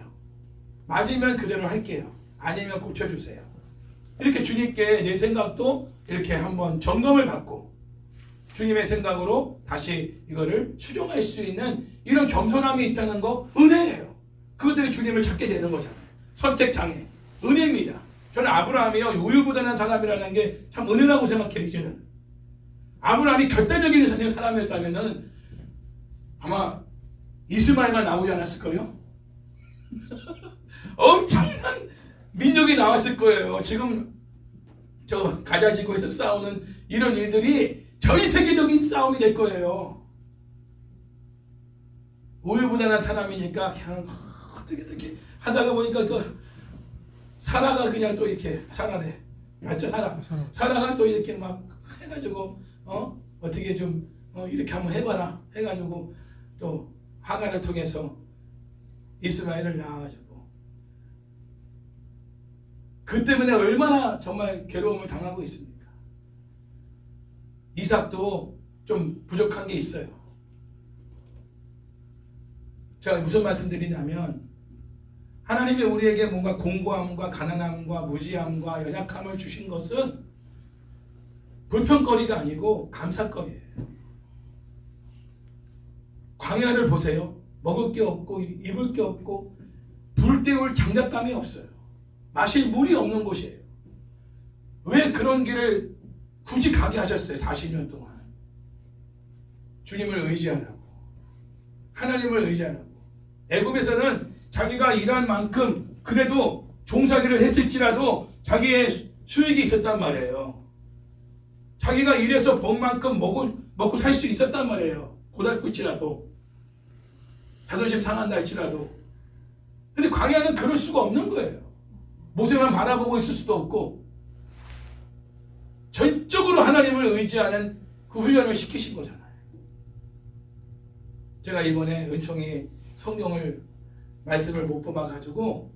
맞으면 그대로 할게요. 아니면 고쳐주세요. 이렇게 주님께 내 생각도 이렇게 한번 점검을 받고 주님의 생각으로 다시 이거를 수정할 수 있는 이런 겸손함이 있다는 거 은혜예요. 그것들이 주님을 찾게 되는 거잖아요. 선택장애, 은혜입니다. 저는 아브라함이요, 우유부단한 사람이라는 게 참 은혜라고 생각해요. 이제는 아브라함이 결단적인 사람이었다면 아마 이스마엘만 나오지 않았을걸요? 엄청난 민족이 나왔을 거예요. 지금 저 가자지구에서 싸우는 이런 일들이 전 세계적인 싸움이 될 거예요. 우유부단한 사람이니까 그냥 어떻게 하다가 보니까 그 사라가 그냥 또 이렇게 사라래. 맞죠? 사라가 또 이렇게 막 해가지고 어떻게 좀 이렇게 한번 해봐라 해가지고 또 하가를 통해서 이스마엘을 낳아가지고 그 때문에 얼마나 정말 괴로움을 당하고 있습니까? 이삭도 좀 부족한 게 있어요. 제가 무슨 말씀드리냐면 하나님이 우리에게 뭔가 공고함과 가난함과 무지함과 연약함을 주신 것은 불평거리가 아니고 감사거리예요. 광야를 보세요. 먹을 게 없고 입을 게 없고 불 때울 장작감이 없어요. 마실 물이 없는 곳이에요. 왜 그런 길을 굳이 가게 하셨어요? 40년 동안. 주님을 의지하라고. 하나님을 의지하라고. 애굽에서는 자기가 일한 만큼 그래도 종살이를 했을지라도 자기의 수익이 있었단 말이에요. 자기가 일해서 번 만큼 먹고 살 수 있었단 말이에요. 고달고 있지라도, 자존심 상한다 할지라도. 근데 광야는 그럴 수가 없는 거예요. 모세만 바라보고 있을 수도 없고 전적으로 하나님을 의지하는 그 훈련을 시키신 거잖아요. 제가 이번에 은총이 성경을 말씀을 못 뽑아가지고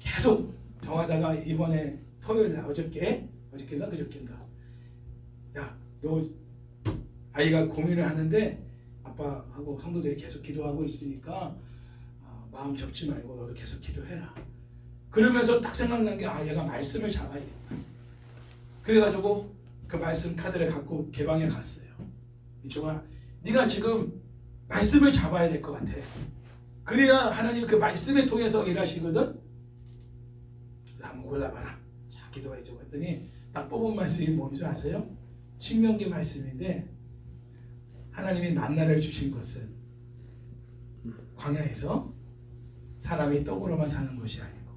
계속 정하다가 이번에 토요일날 어저께인가 그저께인가, 야, 너 아이가 고민을 하는데 아빠하고 성도들이 계속 기도하고 있으니까 마음 접지 말고 너도 계속 기도해라. 그러면서 딱 생각난 게, 얘가 말씀을 잡아야겠다. 그래가지고 그 말씀 카드를 갖고 개방에 갔어요. 이종아, 네가 지금 말씀을 잡아야 될 것 같아. 그래야 하나님 그 말씀을 통해서 일하시거든. 한번 골라봐라. 자, 기도해줘 했더니 딱 뽑은 말씀이 뭔지 아세요? 신명기 말씀인데, 하나님이 만나를 주신 것은 광야에서 사람이 떡으로만 사는 것이 아니고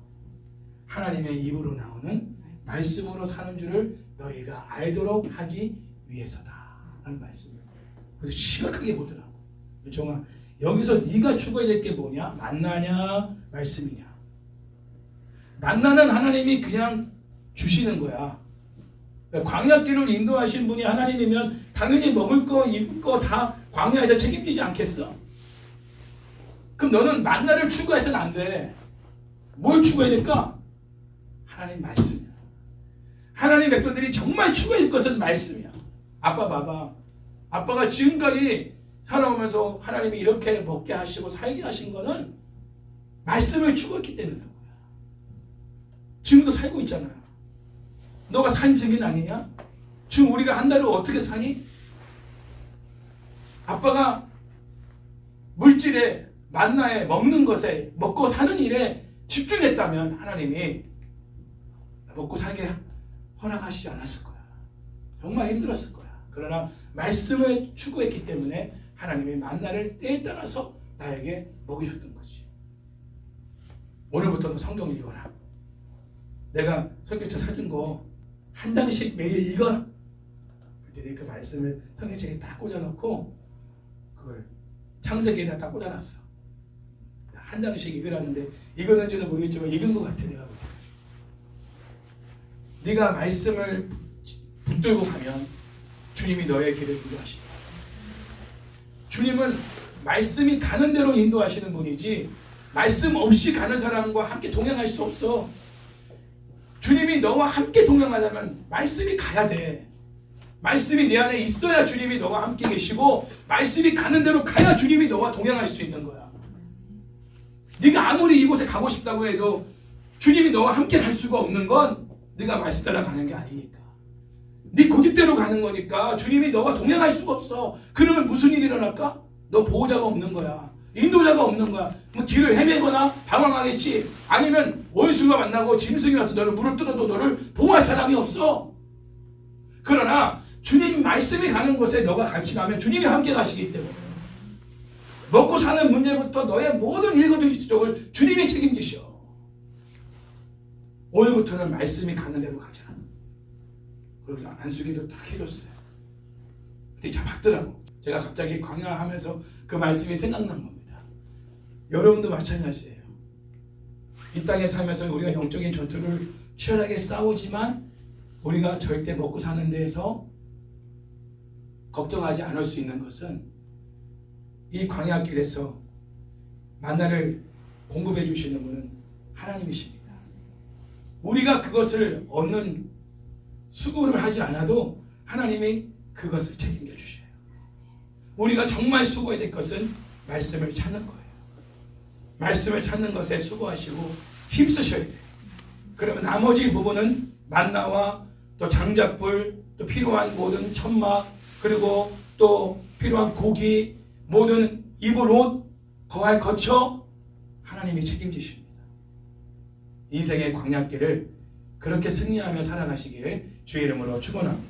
하나님의 입으로 나오는 말씀으로 사는 줄을 너희가 알도록 하기 위해서다 라는 말씀을 그래서 심각하게 보더라고. 정아, 여기서 네가 추구해야 될 게 뭐냐? 만나냐 말씀이냐? 만나는 하나님이 그냥 주시는 거야. 광야길을 인도하신 분이 하나님이면 당연히 먹을 거 입을 거 다 광야에서 책임지지 않겠어? 그럼 너는 만나를 추구해서는 안 돼. 뭘 추구해야 될까? 하나님 말씀이야. 하나님 백성들이 정말 추구해야 될 것은 말씀이야. 아빠 봐봐. 아빠가 지금까지 살아오면서 하나님이 이렇게 먹게 하시고 살게 하신 거는 말씀을 추구했기 때문인 거야. 지금도 살고 있잖아. 너가 산 증인 아니냐? 지금 우리가 한 달을 어떻게 사니? 아빠가 물질에, 만나에, 먹는 것에, 먹고 사는 일에 집중했다면 하나님이 먹고 살게 허락하시지 않았을 거야. 정말 힘들었을 거야. 그러나 말씀을 추구했기 때문에 하나님이 만나를 때에 따라서 나에게 먹이셨던 거지. 오늘부터는 성경 읽어라. 내가 성경책 사준 거 한 장씩 매일 읽어라. 그때 그 말씀을 성경책에 딱 꽂아놓고 그걸 창세기에다 딱 꽂아놨어. 한 장씩 읽으라는데 읽었는지는 모르겠지만 읽은 것 같아. 내가 볼 때. 네가 말씀을 붙들고 가면 주님이 너의 길을 인도하신다. 주님은 말씀이 가는 대로 인도하시는 분이지 말씀 없이 가는 사람과 함께 동행할 수 없어. 주님이 너와 함께 동행하려면 말씀이 가야 돼. 말씀이 내 안에 있어야 주님이 너와 함께 계시고 말씀이 가는 대로 가야 주님이 너와 동행할 수 있는 거야. 네가 아무리 이곳에 가고 싶다고 해도 주님이 너와 함께 갈 수가 없는 건 네가 말씀 따라 가는 게 아니니까. 네 고집대로 가는 거니까 주님이 너와 동행할 수가 없어. 그러면 무슨 일이 일어날까? 너 보호자가 없는 거야. 인도자가 없는 거야. 뭐 길을 헤매거나 방황하겠지. 아니면 원수가 만나고 짐승이 와서 너를 물을 뜯어도 너를 보호할 사람이 없어. 그러나 주님 말씀이 가는 곳에 너가 같이 가면 주님이 함께 가시기 때문에 먹고 사는 문제부터 너의 모든 일거주일투족을 주님이 책임지셔. 오늘부터는 말씀이 가는 대로 가자. 그리고 안수기도 딱 해줬어요. 그때 참 맞더라고. 제가 갑자기 광야하면서 그 말씀이 생각난 겁니다. 여러분도 마찬가지예요. 이 땅에 살면서 우리가 영적인 전투를 치열하게 싸우지만 우리가 절대 먹고 사는 데에서 걱정하지 않을 수 있는 것은 이 광야길에서 만나를 공급해 주시는 분은 하나님이십니다. 우리가 그것을 얻는 수고를 하지 않아도 하나님이 그것을 책임져 주셔요. 우리가 정말 수고해야 될 것은 말씀을 찾는 거예요. 말씀을 찾는 것에 수고하시고 힘쓰셔야 돼요. 그러면 나머지 부분은 만나와 또 장작불, 또 필요한 모든 천막, 그리고 또 필요한 고기, 모든 입을 옷, 거할 거처 하나님이 책임지십니다. 인생의 광야길을 그렇게 승리하며 살아가시기를 주의 이름으로 축원합니다.